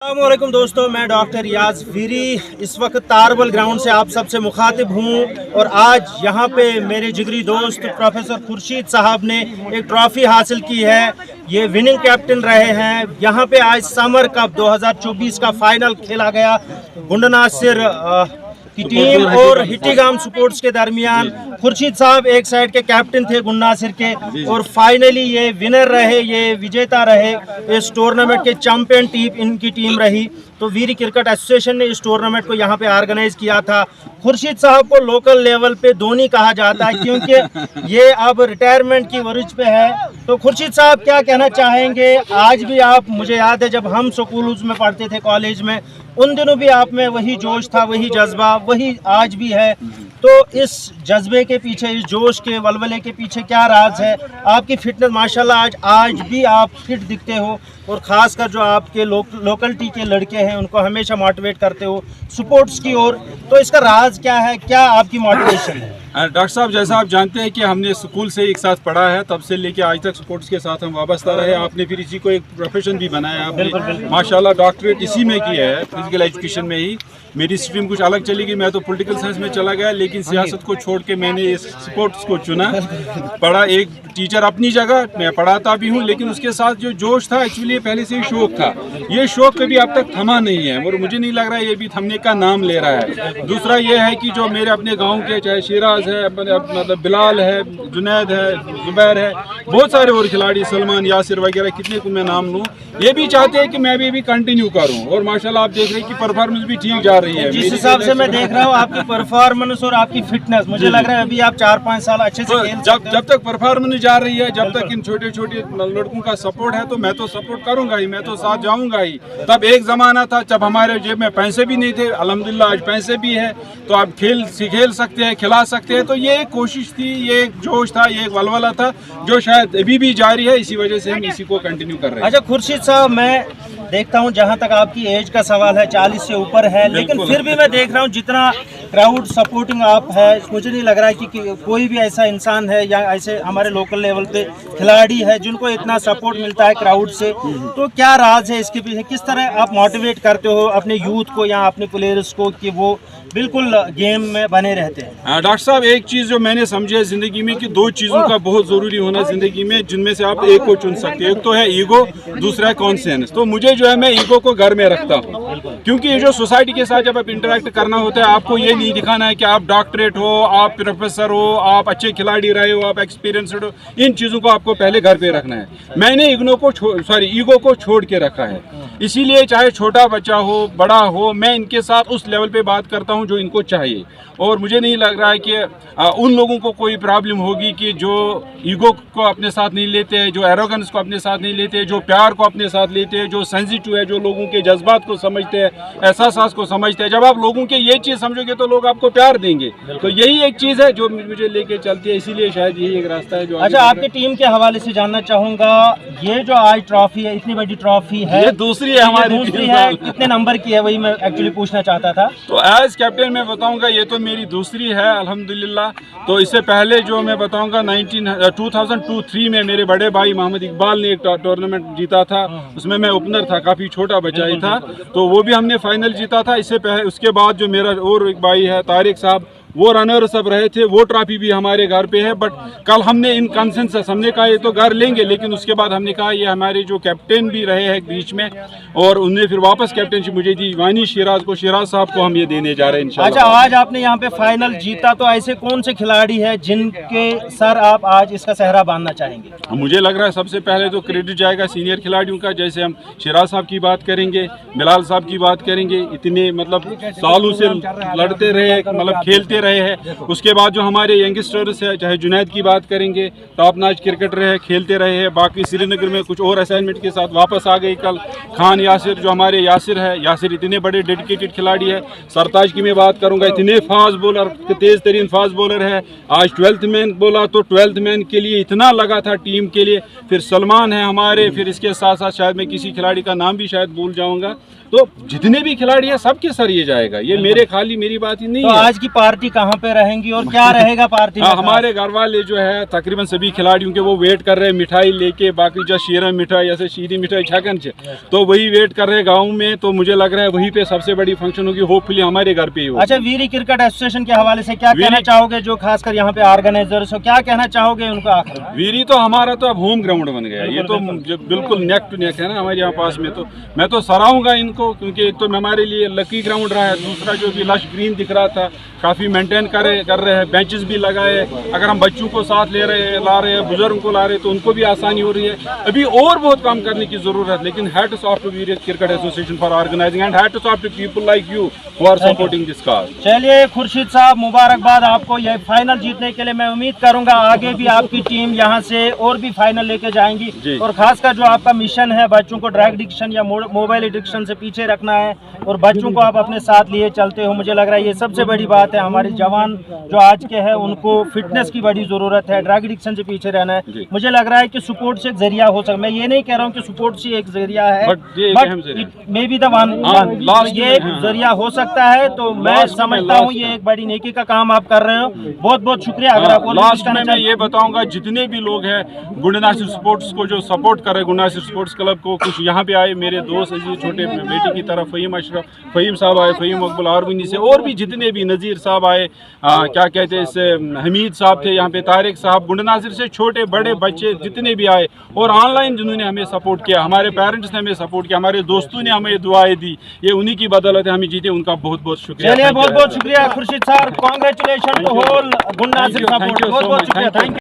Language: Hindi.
अस्सलामुअलैकुम दोस्तों, मैं डॉक्टर रियाज वीरी इस वक्त तारबल ग्राउंड से आप सबसे मुखातिब हूँ और आज यहाँ पे मेरे जिगरी दोस्त प्रोफेसर खुर्शीद साहब ने एक ट्रॉफ़ी हासिल की है। ये विनिंग कैप्टन रहे हैं। यहाँ पे आज समर कप 2024 का फाइनल खेला गया। गुंड नासिर की टीम और हिट्टीगाम स्पोर्ट्स के दरमियान खुर्शीद साहब एक साइड के कैप्टन थे गुंड नासिर के और फाइनली ये विनर रहे, ये विजेता रहे। इस टूर्नामेंट के चैंपियन टीम इनकी टीम रही। तो वीरी क्रिकेट एसोसिएशन ने इस टूर्नामेंट को यहाँ पे ऑर्गेनाइज किया था। खुर्शीद साहब को लोकल लेवल पे धोनी कहा जाता है क्योंकि ये अब रिटायरमेंट की वरीज पे है। तो खुर्शीद साहब क्या कहना चाहेंगे? आज भी आप, मुझे याद है जब हम स्कूल में पढ़ते थे कॉलेज में, उन दिनों भी आप में वही जोश था, वही जज्बा, वही आज भी है। तो इस जज्बे के पीछे, इस जोश के वलवले के पीछे क्या राज है? आपकी फिटनेस माशाल्लाह आज भी आप फिट दिखते हो और ख़ासकर जो आपके लोकलिटी के लड़के हैं उनको हमेशा मोटिवेट करते हो स्पोर्ट्स की ओर। तो इसका राज क्या है? क्या आपकी मोटिवेशन है? डॉक्टर साहब, जैसा आप जानते हैं कि हमने स्कूल से एक साथ पढ़ा है, तब से लेके आज तक स्पोर्ट्स के साथ हम वाबस्ता रहे। आपने फिर इसी को एक प्रोफेशन भी बनाया। आपने माशाल्लाह डॉक्टरेट इसी में किया है, फिजिकल एजुकेशन में ही। मेरी स्ट्रीम कुछ अलग चली गई, मैं तो पॉलिटिकल साइंस में चला गया, लेकिन सियासत को छोड़ के मैंने इस स्पोर्ट्स को चुना। पढ़ा, एक टीचर अपनी जगह, मैं पढ़ाता भी हूँ, लेकिन उसके साथ जो जोश था, एक्चुअली पहले से ही शौक था। ये शौक कभी अब तक थमा नहीं है और मुझे नहीं लग रहा है ये भी थमने का नाम ले रहा है। दूसरा ये है कि जो मेरे अपने गाँव के, चाहे शिराज है, मतलब बिलाल है, जुनैद है, जुबैर है, बहुत सारे और खिलाड़ी, सलमान, यासिर वगैरह, कितने को मैं नाम लूँ, ये भी चाहते हैं कि मैं भी कंटिन्यू करूँ। और माशाल्लाह आप देख रहे हैं कि परफॉर्मेंस भी ठीक जा रही है। जिस हिसाब से मैं देख रहा हूँ आपकी परफॉर्मेंस और आपकी फिटनेस, मुझे लग रहा है अभी आप 4-5 साल अच्छे से खेल सकते हैं। जब तक परफॉर्मेंस जा रही है, जब तक इन छोटे छोटे लड़कों का सपोर्ट है, तो मैं तो सपोर्ट करूंगा ही, मैं तो साथ जाऊंगा ही। तब एक जमाना था जब हमारे जेब में पैसे भी नहीं थे, अल्हम्दुलिल्लाह आज पैसे भी है, तो आप खेल सकते हैं, खिला सकते हैं। तो ये एक कोशिश थी, ये एक जोश था, ये एक वलवला था जो शायद अभी भी जारी है। इसी वजह से हम इसी को कंटिन्यू कर रहे हैं। अच्छा खुर्शीद साहब, मैं देखता हूं जहां तक आपकी एज का सवाल है 40 से ऊपर है, लेकिन फिर भी मैं देख रहा हूं जितना क्राउड सपोर्टिंग आप है, मुझे नहीं लग रहा है कि कोई भी ऐसा इंसान है या ऐसे हमारे लोकल लेवल पे खिलाड़ी है जिनको इतना सपोर्ट मिलता है क्राउड से। तो क्या राज है इसके पीछे? किस तरह आप मोटिवेट करते हो अपने यूथ को या अपने प्लेयर्स को कि वो बिल्कुल गेम में बने रहते हैं? डॉक्टर साहब, एक चीज़ जो मैंने समझी है ज़िंदगी में कि दो चीज़ों का बहुत ज़रूरी होना ज़िंदगी में, जिनमें से आप एक को चुन सकते हैं। एक तो है ईगो, दूसरा है कॉन्शियस। तो मुझे जो है, मैं ईगो को घर में रखता हूँ, क्योंकि ये जो सोसाइटी के साथ जब आप इंटरेक्ट करना होता है, आपको ये नहीं दिखाना है कि आप डॉक्टरेट हो, आप प्रोफेसर हो, आप अच्छे खिलाड़ी रहे हो, आप एक्सपीरियंसड हो। इन चीज़ों को आपको पहले घर पे रखना है। मैंने ईगो को छोड़ के रखा है। इसीलिए चाहे छोटा बच्चा हो, बड़ा हो, मैं इनके साथ उस लेवल पे बात करता हूं जो इनको चाहिए। और मुझे नहीं लग रहा है कि उन लोगों को कोई प्रॉब्लम होगी कि जो ईगो को अपने साथ नहीं लेते हैं, जो एरोगेंस को अपने साथ नहीं लेते हैं, जो प्यार को अपने साथ लेते हैं, जो सेंसिटिव है, जो लोगों के जज्बात को समझते हैं, एहसास को समझते हैं। जब आप लोगों के ये चीज़ समझोगे तो लोग आपको प्यार देंगे। तो यही एक चीज़ है जो मुझे लेके चलती है, इसीलिए शायद यही एक रास्ता है जो। अच्छा, आपकी टीम के हवाले से जानना चाहूँगा, ये जो आज ट्रॉफी है, इतनी बड़ी ट्रॉफी है, ये दूसरी है हमारी, दूसरी है, कितने नंबर की है? वही मैं एक्चुअली पूछना चाहता था। तो एज कैप्टन मैं बताऊंगा, ये तो मेरी दूसरी है अल्हम्दुलिल्लाह। तो इससे पहले जो मैं बताऊंगा 2002-3 में मेरे बड़े भाई मोहम्मद इकबाल ने एक टूर्नामेंट जीता था, उसमें मैं ओपनर था, काफ़ी छोटा बच्चा ही था, तो वो भी हमने फाइनल जीता था। इससे पहले, उसके बाद जो मेरा और एक भाई है तारिक साहब, वो रनर सब रहे थे, वो ट्रॉफी भी हमारे घर पे है। बट कल हमने इन कंसेंसस, हमने कहा ये तो घर लेंगे, लेकिन उसके बाद हमने कहा ये हमारे जो कैप्टन भी रहे हैं बीच में, और उन्हें फिर वापस कैप्टनशिप मुझे दी, वानी शिराज साहब को हम ये देने जा रहे हैं इंशाल्लाह। अच्छा, आज आपने यहाँ पे फाइनल जीता, तो ऐसे कौन से खिलाड़ी है जिनके सर आप आज इसका सहरा बांधना चाहेंगे? मुझे लग रहा है सबसे पहले तो क्रेडिट जाएगा सीनियर खिलाड़ियों का, जैसे हम शिराज साहब की बात करेंगे, बिलाल साहब की बात करेंगे, इतने मतलब सालों से लड़ते रहे, मतलब खेलते रहे हैं। उसके बाद जो हमारे यंगस्टर्स है, चाहे जुनैद की बात करेंगे, टॉप नॉच क्रिकेटर है, खेलते रहे हैं। बाकी श्रीनगर में कुछ और असाइनमेंट के साथ वापस आ गई कल। खान यासिर, जो हमारे यासिर है, यासिर इतने बड़े डेडिकेटेड खिलाड़ी है। सरताज की मैं बात करूंगा, इतने फास्ट बॉलर, तेज तरीन फास्ट बॉलर है। आज 12th मैन बोला तो 12th मैन के लिए इतना लगा था टीम के लिए। फिर सलमान है हमारे, फिर इसके साथ साथ शायद मैं किसी खिलाड़ी का नाम भी शायद भूल जाऊंगा। तो जितने भी खिलाड़ी हैं सबके सर ये जाएगा, ये मेरे खाली मेरी बात ही नहीं तो है। आज की पार्टी पार्टी कहाँ पे रहेंगी और क्या रहेगा पार्टी में? हमारे घर वाले जो है तकरीबन सभी खिलाड़ियों के वो वेट कर रहे हैं मिठाई लेके, बाकी जो शीरा मिठाई ऐसे शीरी मिठाई छकन से, तो वही वेट कर रहे हैं गाँव में। तो मुझे लग रहा है वहीं पे सबसे बड़ी फंक्शन होगी, होपफुली हमारे घर पे ही होगी। अच्छा, वीरी क्रिकेट एसोसिएशन के हवाले से क्या कहना चाहोगे, जो खासकर यहाँ पे ऑर्गेनाइजर्स हो, क्या कहना चाहोगे उनका आखिर? वीरी तो हमारा तो अब होम ग्राउंड बन गया, ये तो बिल्कुल नेक टू नेक है ना हमारे यहाँ पास में। तो मैं तो सराहूंगा इनको, क्योंकि एक तो हमारे लिए लकी ग्राउंड रहा है, दूसरा जो भी लश ग्रीन दिख रहा था काफ़ी मेंटेन कर रहे हैं, बेंचेस भी लगाए। अगर हम बच्चों को साथ ला रहे हैं, बुजुर्ग को ला रहे हैं, तो उनको भी आसानी हो रही है। अभी और बहुत काम करने की जरूरत है, लेकिन hats off to Veeri cricket association for organising and hats off to people like you who are supporting this cause. चलिए खुर्शीद साहब, मुबारकबाद आपको ये फाइनल जीतने के लिए। मैं उम्मीद करूंगा आगे भी आपकी टीम यहाँ से और भी फाइनल लेके जाएंगी, और खासकर जो आपका मिशन है बच्चों को ड्रग एडिक्शन या मोबाइल एडिक्शन से पीछे रखना है और बच्चों को आप अपने साथ लिए चलते हो, मुझे लग रहा है ये सबसे बड़ी बात है। हमारे जवान जो आज के हैं उनको फिटनेस की बड़ी जरूरत है, ड्रग एडिक्शन से पीछे रहना है। मुझे लग रहा है कि सपोर्ट से एक जरिया हो सकता है। मैं ये नहीं कह रहा हूँ कि सपोर्ट से एक जरिया है, but may be the one, ये एक जरिया हो सकता है। तो मैं समझता हूँ ये एक बड़ी नेकी का काम आप कर रहे हो। बहुत बहुत शुक्रिया। अगर आपको लास्ट में मैं ये बताऊंगा, जितने भी लोग हैं गुंडा नासिर स्पोर्ट्स को जो सपोर्ट कर रहे हैं, गुंडा नासिर स्पोर्ट्स क्लब को, कुछ यहाँ पे आए मेरे दोस्त अजीज छोटे बेटे की तरफ फहीम अशरफ, फहीम साहब आए, फहीम अकबुल आरबनी से, और भी जितने भी नज़ीर साहब आए, क्या कहते हैं इससे हमीद साहब थे यहाँ पे, तारिक साहब, गुंडा नासिर से छोटे बड़े बच्चे जितने भी आए, और ऑनलाइन जिन्होंने हमें सपोर्ट किया, हमारे पेरेंट्स ने हमें सपोर्ट किया, हमारे दोस्तों ने हमें दुआएं दी, ये उन्हीं की बदौलत हमें जीते। उनका बहुत बहुत शुक्रिया। चलिए बहुत बहुत शुक्रिया खुर्शीद साहब, कांग्रेचुलेशन टू होल गुंडा नासिर सपोर्ट। बहुत बहुत शुक्रिया, थैंक यू।